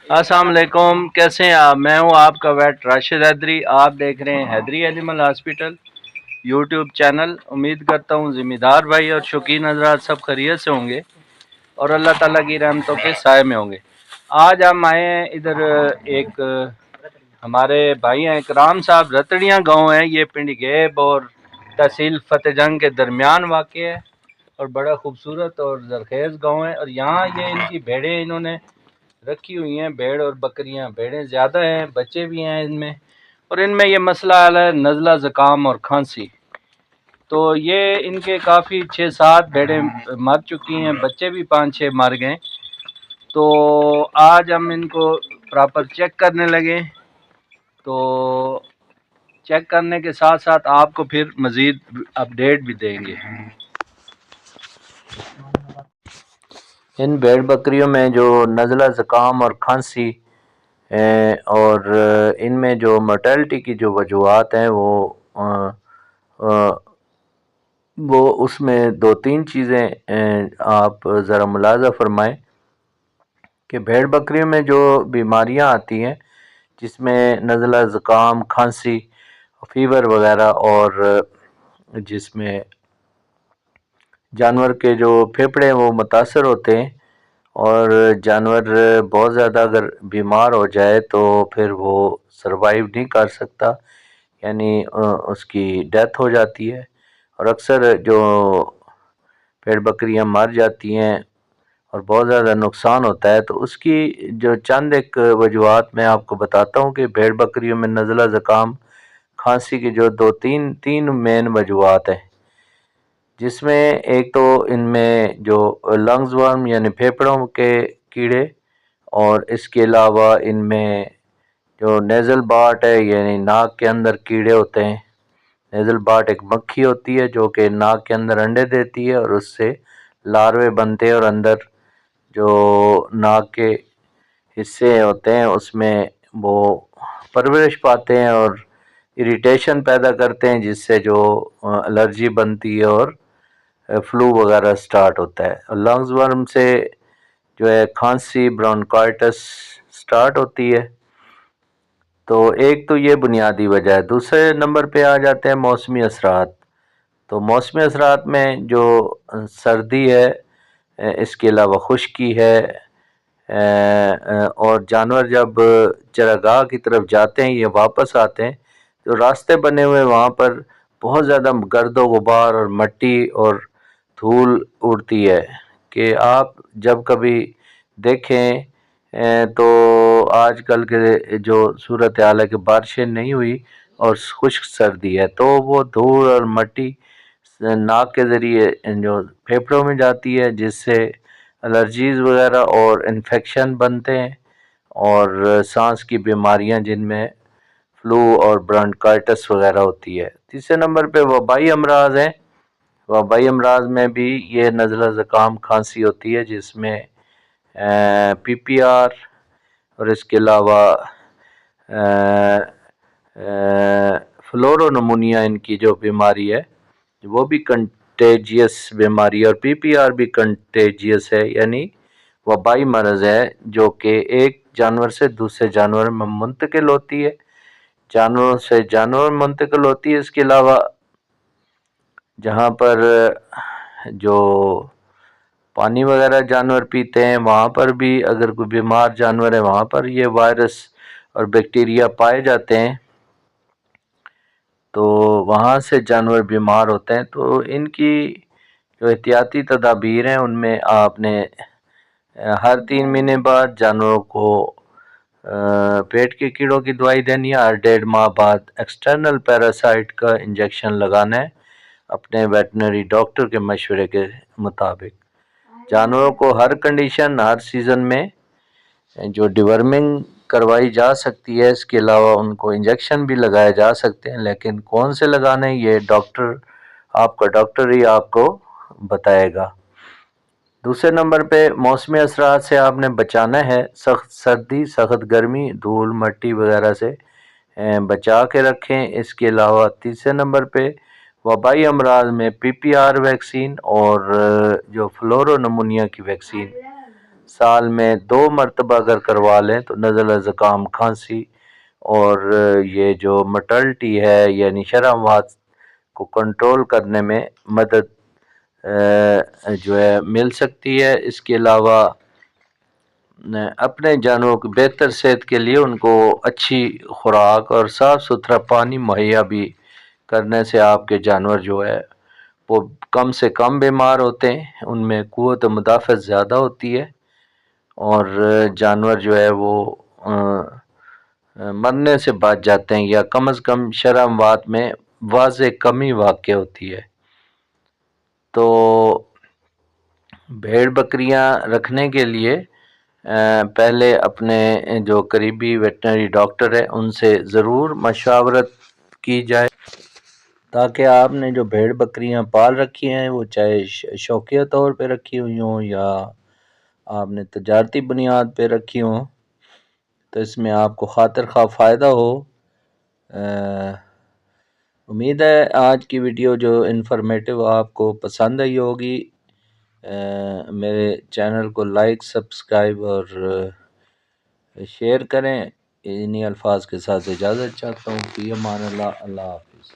السلام علیکم، کیسے ہیں آپ؟ میں ہوں آپ کا ویٹ راشد حیدری۔ آپ دیکھ رہے ہیں حیدری اینیمل ہاسپٹل یوٹیوب چینل۔ امید کرتا ہوں ذمہ دار بھائی اور شوقین حضرات سب خیریت سے ہوں گے اور اللہ تعالیٰ کی رحمتوں کے سائے میں ہوں گے۔ آج ہم آئے ہیں ادھر، ایک ہمارے بھائی ہیں اکرام صاحب، رتڑیاں گاؤں ہے، یہ پنڈ گیب اور تحصیل فتح جنگ کے درمیان واقع ہے اور بڑا خوبصورت اور زرخیز گاؤں ہے۔ اور یہاں یہ ان کی بھیڑیں انہوں نے رکھی ہوئی ہیں، بھیڑ اور بکریاں، بھیڑیں زیادہ ہیں، بچے بھی ہیں ان میں، اور ان میں یہ مسئلہ حل ہے نزلہ، زکام اور کھانسی۔ تو یہ ان کے کافی 6-7 بھیڑیں مر چکی ہیں، بچے بھی 5-6 مر گئے۔ تو آج ہم ان کو پراپر چیک کرنے لگے، تو چیک کرنے کے ساتھ ساتھ آپ کو پھر مزید اپڈیٹ بھی دیں گے۔ ان بھیڑ بکریوں میں جو نزلہ، زکام اور کھانسی اور ان میں جو مرٹیلٹی کی جو وجوہات ہیں وہ اس میں 2-3 چیزیں آپ ذرا ملاحظہ فرمائیں کہ بھیڑ بکریوں میں جو بیماریاں آتی ہیں جس میں نزلہ، زکام، کھانسی، فیور وغیرہ، اور جس میں جانور کے جو پھیپھڑے وہ متاثر ہوتے ہیں اور جانور بہت زیادہ اگر بیمار ہو جائے تو پھر وہ سروائیو نہیں کر سکتا، یعنی اس کی ڈیتھ ہو جاتی ہے، اور اکثر جو بھیڑ بکریاں مر جاتی ہیں اور بہت زیادہ نقصان ہوتا ہے۔ تو اس کی جو چند ایک وجوہات میں آپ کو بتاتا ہوں کہ بھیڑ بکریوں میں نزلہ، زکام، کھانسی کی جو تین مین وجوہات ہیں، جس میں ایک تو ان میں جو لنگز ورم یعنی پھیپھڑوں کے کیڑے، اور اس کے علاوہ ان میں جو نیزل باٹ ہے یعنی ناک کے اندر کیڑے ہوتے ہیں۔ نیزل باٹ ایک مکھی ہوتی ہے جو کہ ناک کے اندر انڈے دیتی ہے اور اس سے لاروے بنتے ہیں، اور اندر جو ناک کے حصے ہوتے ہیں اس میں وہ پرورش پاتے ہیں اور اریٹیشن پیدا کرتے ہیں، جس سے جو الرجی بنتی ہے اور فلو وغیرہ سٹارٹ ہوتا ہے۔ اور لنگز ورم سے جو ہے کھانسی، برونکائٹس سٹارٹ ہوتی ہے۔ تو ایک تو یہ بنیادی وجہ ہے۔ دوسرے نمبر پہ آ جاتے ہیں موسمی اثرات۔ تو موسمی اثرات میں جو سردی ہے، اس کے علاوہ خشکی ہے، اور جانور جب چراگاہ کی طرف جاتے ہیں یا واپس آتے ہیں تو راستے بنے ہوئے وہاں پر بہت زیادہ گرد و غبار اور مٹی اور دھول اڑتی ہے کہ آپ جب کبھی دیکھیں تو آج کل کے جو صورتحال ہے کہ بارشیں نہیں ہوئی اور خشک سردی ہے، تو وہ دھول اور مٹی ناک کے ذریعے جو پھیپھڑوں میں جاتی ہے، جس سے الرجیز وغیرہ اور انفیکشن بنتے ہیں اور سانس کی بیماریاں جن میں فلو اور برونکائٹس وغیرہ ہوتی ہے۔ تیسرے نمبر پہ وبائی امراض ہیں۔ وبائی امراض میں بھی یہ نزلہ، زکام، کھانسی ہوتی ہے، جس میں پی پی آر اور اس کے علاوہ فلورو نمونیا ان کی جو بیماری ہے وہ بھی کنٹیجیس بیماری ہے، اور پی پی آر بھی کنٹیجیس ہے، یعنی وبائی مرض ہے جو کہ ایک جانور سے دوسرے جانور میں منتقل ہوتی ہے، جانوروں سے جانور منتقل ہوتی ہے۔ اس کے علاوہ جہاں پر جو پانی وغیرہ جانور پیتے ہیں وہاں پر بھی اگر کوئی بیمار جانور ہے وہاں پر یہ وائرس اور بیکٹیریا پائے جاتے ہیں، تو وہاں سے جانور بیمار ہوتے ہیں۔ تو ان کی جو احتیاطی تدابیر ہیں ان میں آپ نے ہر 3 مہینے بعد جانوروں کو پیٹ کے کیڑوں کی دوائی دینی ہے، ہر 1.5 ماہ بعد ایکسٹرنل پیراسائٹ کا انجیکشن لگانا ہے اپنے ویٹنری ڈاکٹر کے مشورے کے مطابق۔ جانوروں کو ہر کنڈیشن، ہر سیزن میں جو ڈیورمنگ کروائی جا سکتی ہے، اس کے علاوہ ان کو انجیکشن بھی لگائے جا سکتے ہیں، لیکن کون سے لگانے یہ آپ کا ڈاکٹر ہی آپ کو بتائے گا۔ دوسرے نمبر پہ موسمی اثرات سے آپ نے بچانا ہے، سخت سردی، سخت گرمی، دھول مٹی وغیرہ سے بچا کے رکھیں۔ اس کے علاوہ تیسرے نمبر پہ وبائی امراض میں پی پی آر ویکسین اور جو فلورو نمونیا کی ویکسین سال میں 2 مرتبہ اگر کروا لیں تو نزلہ زکام کھانسی اور یہ جو مرٹلٹی ہے یعنی شرح اموات کو کنٹرول کرنے میں مدد جو ہے مل سکتی ہے۔ اس کے علاوہ اپنے جانوروں کی بہتر صحت کے لیے ان کو اچھی خوراک اور صاف ستھرا پانی مہیا بھی کرنے سے آپ کے جانور جو ہے وہ کم سے کم بیمار ہوتے ہیں، ان میں قوت مدافعت زیادہ ہوتی ہے اور جانور جو ہے وہ مرنے سے بچ جاتے ہیں یا کم از کم شرح اموات میں واضح کمی واقع ہوتی ہے۔ تو بھیڑ بکریاں رکھنے کے لیے پہلے اپنے جو قریبی ویٹنری ڈاکٹر ہے ان سے ضرور مشاورت کی جائے، تاکہ آپ نے جو بھیڑ بکریاں پال رکھی ہیں وہ چاہے شوقیہ طور پہ رکھی ہوئی ہوں یا آپ نے تجارتی بنیاد پہ رکھی ہوں، تو اس میں آپ کو خاطر خواہ فائدہ ہو۔ امید ہے آج کی ویڈیو جو انفارمیٹو آپ کو پسند آئی ہوگی۔ میرے چینل کو لائک، سبسکرائب اور شیئر کریں۔ انہی الفاظ کے ساتھ اجازت چاہتا ہوں، فی امان اللہ، اللہ حافظ۔